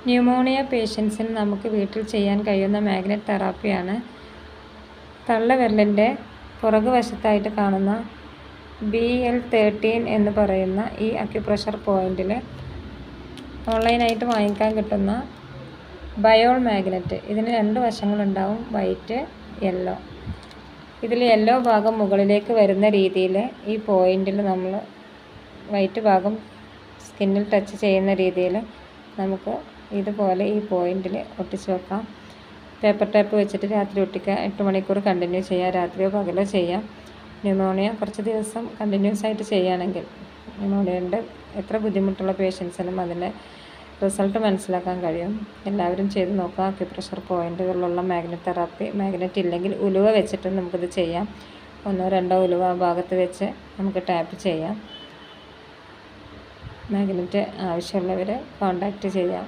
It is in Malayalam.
ന്യൂമോണിയ പേഷ്യൻസിന് നമുക്ക് വീട്ടിൽ ചെയ്യാൻ കഴിയുന്ന മാഗ്നറ്റ് തെറാപ്പിയാണ് തള്ളവിരലിൻ്റെ പുറകുവശത്തായിട്ട് കാണുന്ന BL13 എന്ന് പറയുന്ന ഈ അക്യുപ്രഷർ പോയിന്റിൽ ഓൺലൈനായിട്ട് വാങ്ങിക്കാൻ കിട്ടുന്ന ബയോൾ മാഗ്നറ്റ്. ഇതിന് 2 വശങ്ങളുണ്ടാവും, വൈറ്റ്, യെല്ലോ. ഇതിൽ യെല്ലോ ഭാഗം മുകളിലേക്ക് വരുന്ന രീതിയിൽ ഈ പോയിന്റിൽ നമ്മൾ വൈറ്റ് ഭാഗം സ്കിന്നിൽ ടച്ച് ചെയ്യുന്ന രീതിയിൽ നമുക്ക് ഇതുപോലെ ഈ പോയിന്റിൽ ഒട്ടിച്ച് വെക്കാം. പേപ്പർ ടാപ്പ് വെച്ചിട്ട് രാത്രി ഒട്ടിക്കുക. 8 മണിക്കൂർ കണ്ടിന്യൂ ചെയ്യാം, രാത്രിയോ പകലോ ചെയ്യാം. ന്യൂമോണിയ കുറച്ച് ദിവസം കണ്ടിന്യൂസ് ആയിട്ട് ചെയ്യുകയാണെങ്കിൽ ന്യൂമോണിയൻ്റെ എത്ര ബുദ്ധിമുട്ടുള്ള പേഷ്യൻസിനും അതിൻ്റെ റിസൾട്ട് മനസ്സിലാക്കാൻ കഴിയും. എല്ലാവരും ചെയ്ത് നോക്കുക. അക്യുപ്രഷർ പോയിന്റുകളിലുള്ള മാഗ്നറ്റ് തെറാപ്പി. മാഗ്നറ്റ് ഇല്ലെങ്കിൽ ഉലുവ വെച്ചിട്ട് നമുക്കിത് ചെയ്യാം. 1-2 ഉലുവ ഭാഗത്ത് വെച്ച് നമുക്ക് ടാപ്പ് ചെയ്യാം. മാഗ്നറ്റ് ആവശ്യമുള്ളവർ കോൺടാക്റ്റ് ചെയ്യാം.